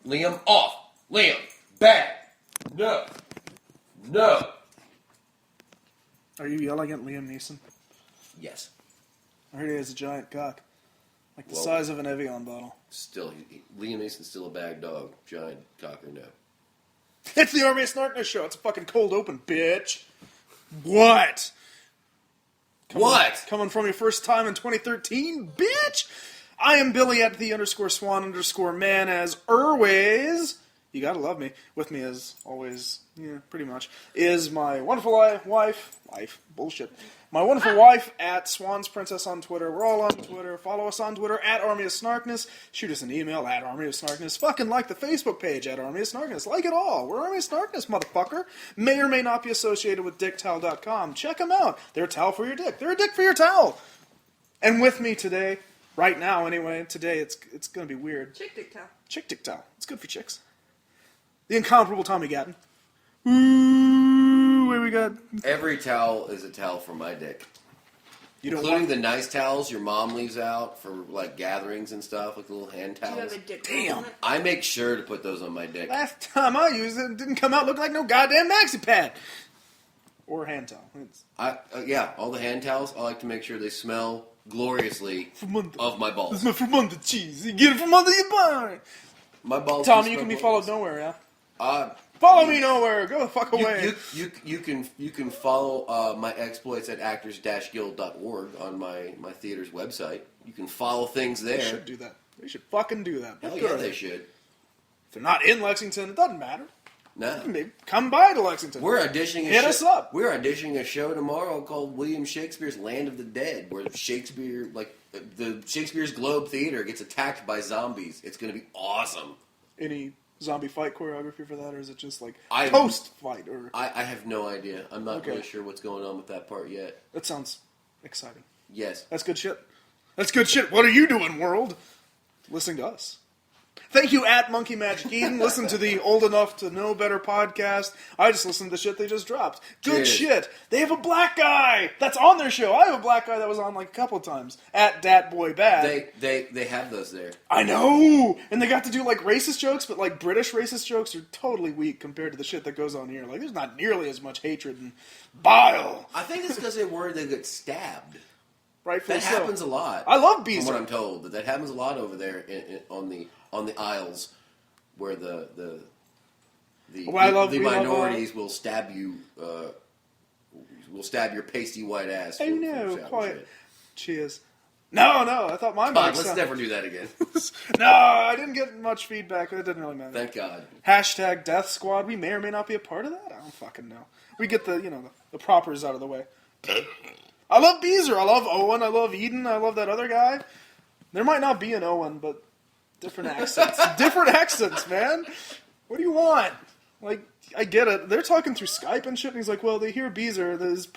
Liam, off. Liam, back. No. No. Are you yelling at Liam Neeson? Yes. I heard he has a giant cock. Like the Well, size of an Evian bottle. Still, Liam Neeson's still a bag dog. Giant cocker, no. It's the Army of Snarkness show. It's a fucking cold open, bitch. What? Coming from your first time in 2013, bitch? I am Billy at the _swan_man as always. You gotta love me. With me as always, yeah, pretty much, is my wonderful wife. Bullshit. My wonderful wife at Swan's Princess on Twitter. We're all on Twitter. Follow us on Twitter at Army of Snarkness. Shoot us an email at Army of Snarkness. Fucking like the Facebook page at Army of Snarkness. Like it all. We're Army of Snarkness, motherfucker. May or may not be associated with dicktowel.com. Check them out. They're a towel for your dick. They're a dick for your towel. And with me today, right now anyway, today it's going to be weird. Chick dick towel. Chick dick towel. It's good for chicks. The incomparable Tommy Gatton. Ooh, where we got? Every towel is a towel for my dick. Including the nice towels your mom leaves out for like gatherings and stuff, like the little hand Do you towels. have a dick Damn. on it? I make sure to put those on my dick. Last time I used it didn't come out looking like no goddamn maxi pad. Or hand towel. Yeah, all the hand towels, I like to make sure they smell gloriously of my balls. It's not from under cheese. You get it from under your bun. My balls. Tommy, you can be followed nowhere, yeah? Uh, Follow me nowhere. Go the fuck away. You can follow my exploits at actors-guild.org on my theater's website. You can follow things there. They should do that. They should fucking do that. Hell yeah, they should. If they're not in Lexington, it doesn't matter. No. Maybe come by to Lexington. We're auditioning. Hit us up. We're auditioning a show tomorrow called William Shakespeare's Land of the Dead, where Shakespeare, the Shakespeare's Globe Theater, gets attacked by zombies. It's going to be awesome. Any zombie fight choreography for that, or is it just like I post-fight? Or I have no idea. I'm not really sure what's going on with that part yet. That sounds exciting. Yes. That's good shit. That's good shit. What are you doing, world? Listening to us. Thank you, at Monkey Magic Eden. Listen to the Old Enough to Know Better podcast. I just listened to the shit they just dropped. Good shit. They have a black guy that's on their show. I have a black guy that was on like a couple of times. At Dat Boy Bad. They have those there. I know! And they got to do like racist jokes, but like British racist jokes are totally weak compared to the shit that goes on here. Like there's not nearly as much hatred and bile. I think it's because they're worried they get stabbed. Rightfully That so. happens a lot. I love Beezer. From what I'm told, that happens a lot over there on the aisles, where the minorities will stab you, will stab your pasty white ass. I know, quite. Cheers. No, I thought my mic let's never do that again. No, I didn't get much feedback. It didn't really matter. Thank God. Hashtag Death Squad. We may or may not be a part of that. I don't fucking know. We get the propers out of the way. I love Beezer. I love Owen. I love Eden. I love that other guy. There might not be an Owen, but different accents. Different accents, man. What do you want? Like, I get it. They're talking through Skype and shit, and he's like, well, they hear Beezer. This is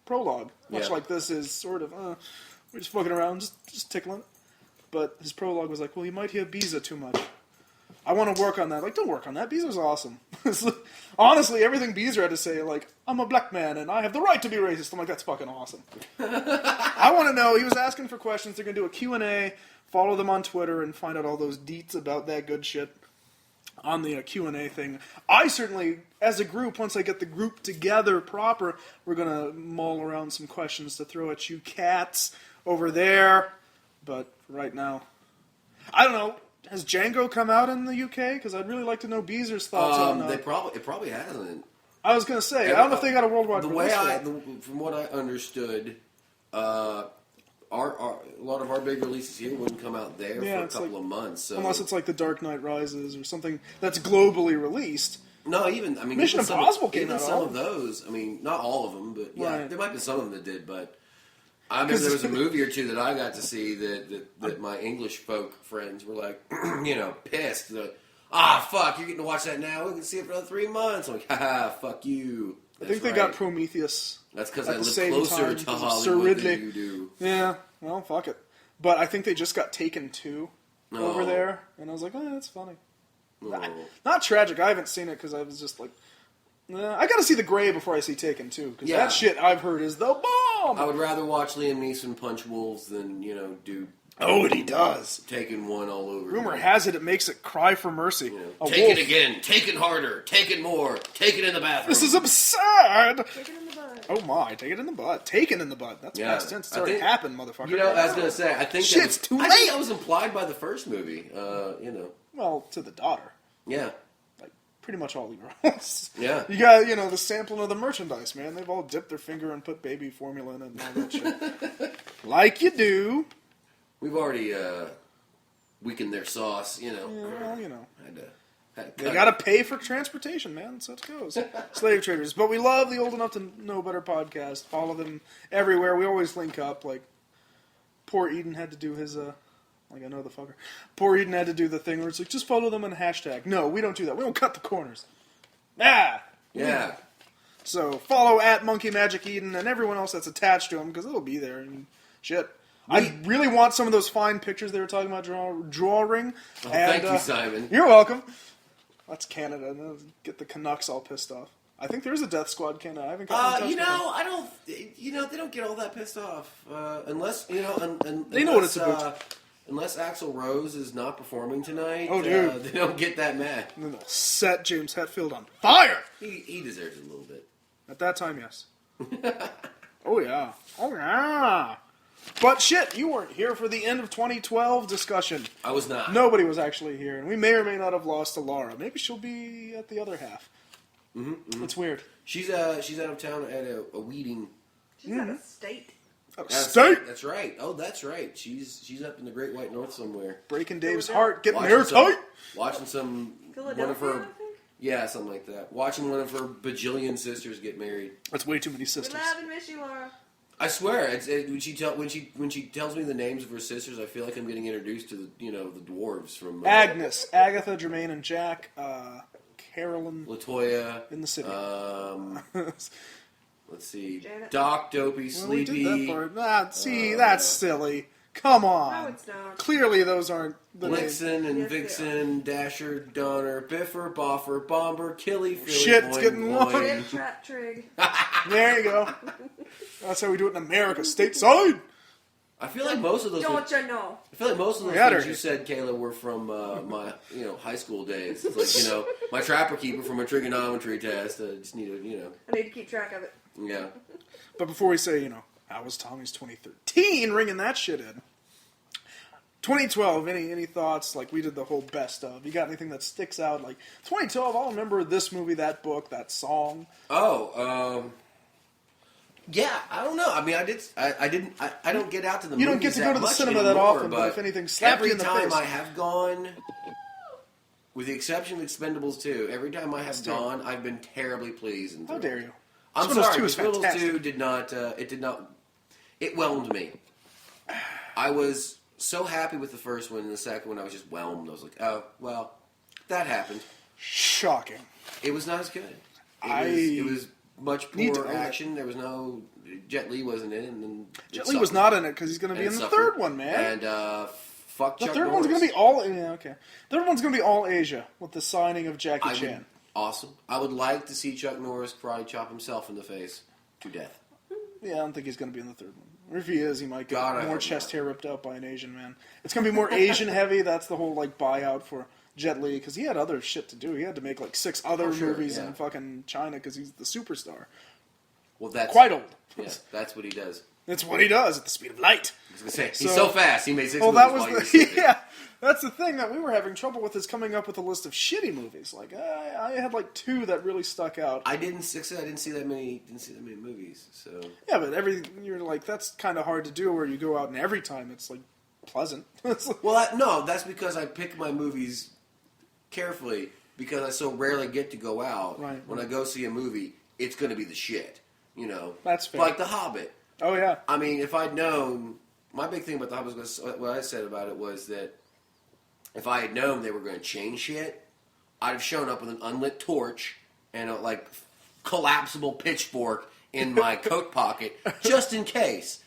prologue. Much like this is sort of, we're just fucking around, just tickling it. But his prologue was like, well, you might hear Beezer too much. I want to work on that. Like, don't work on that. Beezer's awesome. Honestly, everything Beezer had to say, like, I'm a black man and I have the right to be racist. I'm like, that's fucking awesome. I want to know. He was asking for questions. They're going to do a Q&A. Follow them on Twitter and find out all those deets about that good shit on the Q&A thing. I certainly, as a group, once I get the group together proper, we're going to mull around some questions to throw at you cats over there. But right now, I don't know. Has Django come out in the UK? Because I'd really like to know Beezer's thoughts on it probably hasn't. I was going to say, I don't know if they got a worldwide release. From what I understood, a lot of our big releases here wouldn't come out there for a couple of months. So. Unless it's like The Dark Knight Rises or something that's globally released. No, Mission Impossible came out. Even some of those, not all of them, but yeah, there might be some of them that did, but I remember there was a movie or two that I got to see that my English folk friends were like, pissed. Like, fuck, you're getting to watch that now? We can see it for another 3 months. I'm like, haha, fuck you. That's I think they got Prometheus. That's because I live closer to Hollywood than you do. Yeah, well, fuck it. But I think they just got Taken 2 over there, and I was like, that's funny. Not tragic. I haven't seen it because I was just like, I got to see The Grey before I see Taken 2, because that shit I've heard is the bomb. I would rather watch Liam Neeson punch wolves than, do Oh, and he does. Taking one all over. Rumor has it makes it cry for mercy. You know, take it again, take it harder, take it more, take it in the bathroom. This is absurd. Take it in the butt. Oh my, take it in the butt. Taken in the butt. That's past tense. It's already happened, motherfucker. You know, I was going to say, I think shit's too late. I think that was implied by the first movie, you know. Well, to the daughter. Yeah. Like, pretty much all the girls. Yeah. You got, the sampling of the merchandise, man. They've all dipped their finger and put baby formula in it and all that shit. Like you do. We've already weakened their sauce, you know. Yeah, well, They got to pay for transportation, man. So it goes. Slave traders. But we love the Old Enough to Know Better podcast. Follow them everywhere. We always link up. Like, poor Eden had to do his, like, I know the fucker. Poor Eden had to do the thing where it's like, just follow them on hashtag. No, we don't do that. We don't cut the corners. Ah! Yeah. So follow at Monkey Magic Eden and everyone else that's attached to him because it'll be there. And shit. I really want some of those fine pictures they were talking about drawing. Oh, thank you, Simon. You're welcome. That's Canada. Get the Canucks all pissed off. I think there's a Death Squad Canada. I haven't gotten in touch with them. I don't. They don't get all that pissed off unless they know what it's about. Unless Axl Rose is not performing tonight. Oh, dude, they don't get that mad. And then they'll set James Hetfield on fire. He deserves it a little bit. At that time, yes. Oh yeah. Oh yeah. But shit, you weren't here for the end of 2012 discussion. I was not. Nobody was actually here, and we may or may not have lost to Laura. Maybe she'll be at the other half. Mm-hmm. It's weird. She's out of town at a weeding. She's out of state. Out of state? That's right. Oh, that's right. She's up in the Great White North somewhere. Breaking Dave's heart, getting there tight. Watching some Philadelphia, one of her. I think? Yeah, something like that. Watching one of her bajillion sisters get married. That's way too many sisters. We love and miss you, Laura. I swear, when she tells me the names of her sisters, I feel like I'm getting introduced to the dwarves from Agnes, Agatha, Jermaine, and Jack, Carolyn, Latoya in the city. Let's see, Janet. Doc, Dopey, well, Sleepy. we did that part. That's silly. Come on. No, it's not. Clearly, those aren't the names. Blitzen and Yes, Vixen, Dasher, Donner, Biffer, Boffer, Bomber, Killy, Philly, Shit, it's Boing, getting Boing. long. Rib, trap, trig. There you go. That's how we do it in America, stateside. I feel like most of those. Don't you know? I feel like most of those Yeah, things they're- you said, Kayla, were from my high school days. It's like my trapper keeper from a trigonometry test. I just need to I need to keep track of it. yeah. But before we say, how was Tommy's 2013, ringing that shit in. 2012, any thoughts? Like, we did the whole best of. You got anything that sticks out? Like, 2012, I'll remember this movie, that book, that song. Oh, yeah, I don't know. I mean, I don't get out to the You movies don't get to go to the much cinema that anymore, often, but if anything slapped you in the every face. time I have gone, with the exception of Expendables 2, every time I have gone, I've been terribly pleased. And How dare you? I'm Expendables sorry, 2 is Expendables fantastic. 2 did not, it whelmed me. I was so happy with the first one, and the second one I was just whelmed. I was like, oh, well, that happened. Shocking. It was not as good. It was much need to poor own it. action. There was no... Jet Li wasn't in it. And Jet Li was not in it because he's going to be in the third one, man. And fuck The Chuck third Norris. one's going to be all... Yeah, okay. Third one's going to be all Asia with the signing of Jackie Chan. Awesome. I would like to see Chuck Norris karate chop himself in the face to death. Yeah, I don't think he's going to be in the third one. Or if he is, he might get I more hope chest not. hair ripped out by an Asian man. It's going to be more Asian heavy. That's the whole buyout for Jet Li because he had other shit to do. He had to make 6 other movies in fucking China because he's the superstar. Well, that's Quite old. Yeah, that's what he does. That's what he does at the speed of light. I was gonna say he's so fast. He made 6 Well, movies that was while he was the sleeping. yeah. That's the thing that we were having trouble with is coming up with a list of shitty movies. I had 2 that really stuck out. I didn't see that many movies. So Yeah, but you're that's kind of hard to do where you go out and every time it's pleasant. well, no, that's because I pick my movies carefully because I so rarely get to go out. Right. When I go see a movie, it's going to be the shit. That's fair. Like The Hobbit. Oh yeah. I mean, if I'd known, my big thing about The Hobbit was what I said about it was that if I had known they were going to change shit, I'd have shown up with an unlit torch and a collapsible pitchfork in my coat pocket just in case.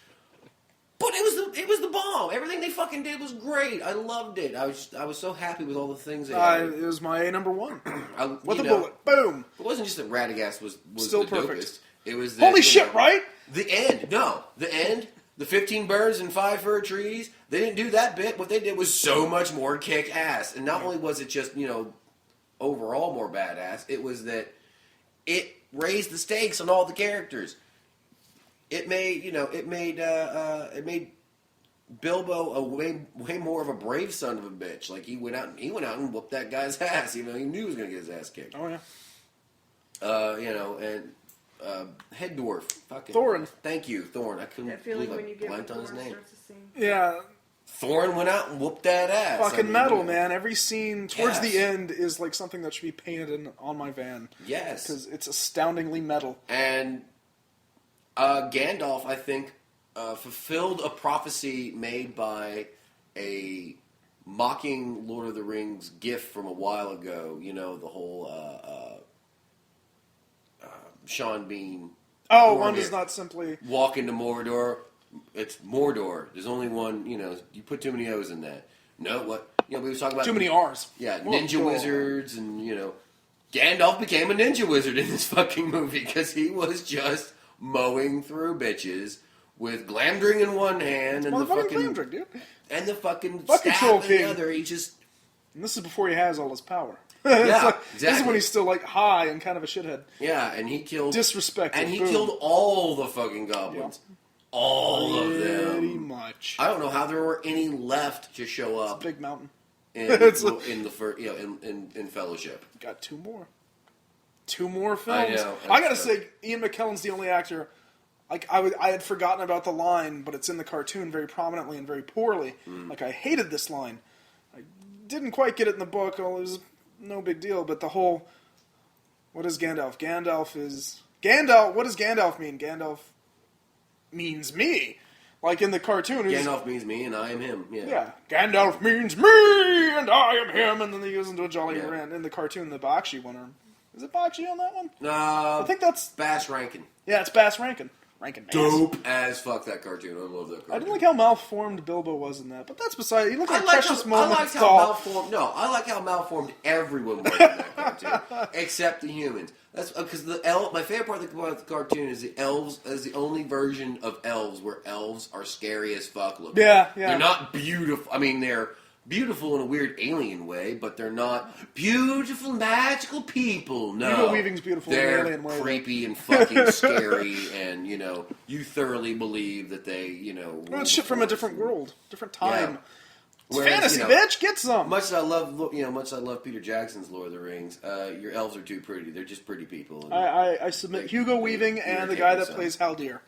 But it was the bomb. Everything they fucking did was great. I loved it. I was so happy with all the things they had. It was my number 1. With a know, bullet. Boom. It wasn't just that Radagast was Still the perfect. dopest. It was that, Holy shit, right? The end. No, the end. The 15 birds and 5 fir trees, they didn't do that bit. What they did was so much more kick-ass. And not only was it just, overall more badass, it was that it raised the stakes on all the characters. It made, it made Bilbo a way more of a brave son of a bitch. Like, he went out and whooped that guy's ass. He knew he was going to get his ass kicked. Oh, yeah. Head dwarf. Fucking Thorin. Thank you, Thorin. I couldn't That feeling believe when you I get blanked on his Thorin name. starts to sing. Yeah. Thorin went out and whooped that ass. Fucking metal, man. Every scene towards Yes. the end is like something that should be painted on my van. Yes. Because it's astoundingly metal. And Gandalf, I think, fulfilled a prophecy made by a mocking Lord of the Rings gif from a while ago. The whole Sean Bean. Oh, Boromir. one does not simply... Walk into Mordor. It's Mordor. There's only one, you put too many O's in that. No, what? We was talking about... Too many R's. Yeah, Mordor. ninja wizards and, Gandalf became a ninja wizard in this fucking movie because he was just mowing through bitches with Glamdring in one hand and the fucking... Glamdring, dude. And the fucking Fucking staff Troll in King. the other. He just... And this is before he has all his power. Yeah, This is exactly. when he's still, high and kind of a shithead. Yeah, and he killed... Disrespectful. And he Boom. killed all the fucking goblins. Yeah. All of them. Pretty much. I don't know how there were any left to show It's a up big mountain. in Fellowship. Got 2 more. 2 more films. I know. I gotta say, Ian McKellen's the only actor. I had forgotten about the line, but it's in the cartoon very prominently and very poorly. I hated this line. I didn't quite get it in the book. Well, it was no big deal. But the whole, what is Gandalf? Gandalf. What does Gandalf mean? Gandalf means me. Like in the cartoon. Gandalf means me and I am him. Yeah. Yeah. Gandalf means me and I am him. And then he goes into a jolly Yeah. rant. In the cartoon, the Bakshi one. Is it Bakshi on that one? I think that's... Bass Rankin. Yeah, it's Bass Rankin. Rankin Bass. Dope as fuck that cartoon. I love that cartoon. I didn't like how malformed Bilbo was in that, but that's beside. He looked like Precious I Moments liked how doll. malformed. No, I like how malformed everyone was in that cartoon, except the humans. That's because my favorite part of the cartoon is the elves. Is the only version of elves where elves are scary as fuck looking. Yeah. They're not beautiful. I mean, they're beautiful in a weird alien way, but they're not beautiful, magical people. No. Hugo Weaving's beautiful in an they're alien way. creepy and fucking scary, and you thoroughly believe that they, Well, it's shit from a different world, different time. Yeah. It's Whereas, fantasy, bitch. Get some. Much as I love Peter Jackson's Lord of the Rings, your elves are too pretty. They're just pretty people. And I submit Hugo Weaving and the guy that plays Haldir.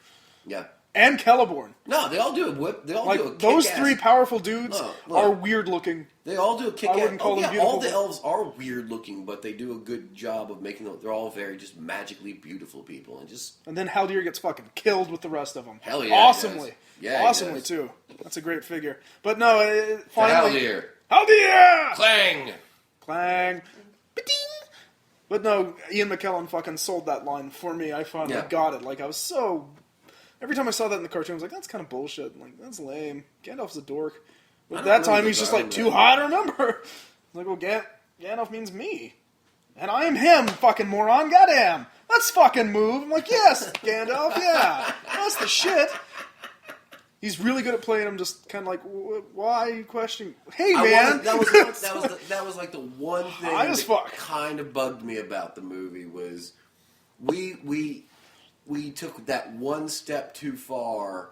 Yeah. And Celeborn. No, they all do a whip. They all do a Like, those kick-ass- 3 powerful dudes Look. are weird looking. They all do a kick. I wouldn't call them beautiful, all the but- elves are weird looking, but they do a good job of making them. They're all very just magically beautiful people, and just And then Haldir gets fucking killed with the rest of them. Hell yeah, he Awesomely. does. Yeah, he Awesomely, does. too. That's a great figure. But no, finally... Haldir, Haldir! clang. Clang. Ba-ding! But no, Ian McKellen fucking sold that line for me. I finally Yeah. got it. Like, I was so... Every time I saw that in the cartoon, I was like, that's kind of bullshit. I'm like, that's lame. Gandalf's a dork. But I at don't that know time, the he's just guy like, in too that. high to remember. I'm like, well, Gandalf means me. And I am him, fucking moron. Goddamn. Let's fucking move. I'm like, yes, Gandalf, yeah. That's the shit. He's really good at playing him, just kind of like, why are you questioning? Hey, man. That was like the one thing High as that fuck. kind of bugged me about the movie was we took that one step too far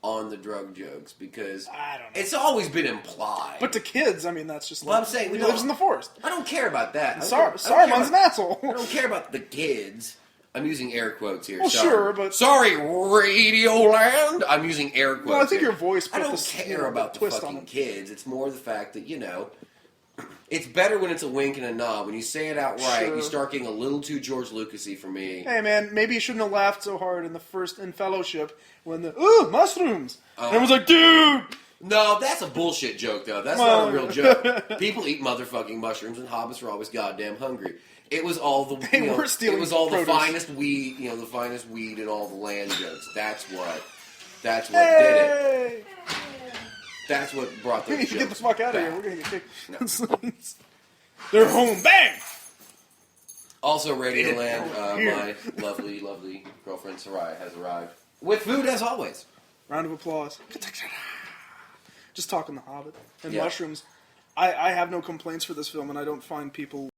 on the drug jokes because I don't know. it's always been implied. But to kids, I mean, that's just like, Well, I'm saying, he lives in the forest. I don't care about that. I don't Saruman's an asshole. I don't care about the kids. I'm using air quotes here. Well, sorry. sure, but... Sorry, Radioland. I'm using air quotes. Well, I think here. your voice I put don't the care about the twist on fucking it. kids. It's more the fact that, it's better when it's a wink and a nod. When you say it outright, Sure. you start getting a little too George Lucas-y for me. Hey, man, maybe you shouldn't have laughed so hard in Fellowship when ooh, mushrooms! And everyone's like, dude! No, that's a bullshit joke, though. That's Well- not a real joke. People eat motherfucking mushrooms, and hobbits are always goddamn hungry. It was all the They were stealing it was all produce. the finest weed, the finest weed in all the land jokes. That's what did it. Hey! That's what brought We those need jokes to get the fuck out of here. back. We're gonna get kicked. They're home. Bang! Also, Radioland, Here. my lovely, lovely girlfriend Soraya has arrived with food as always. Round of applause. Just talking The Hobbit and Yeah. mushrooms. I have no complaints for this film, and I don't find people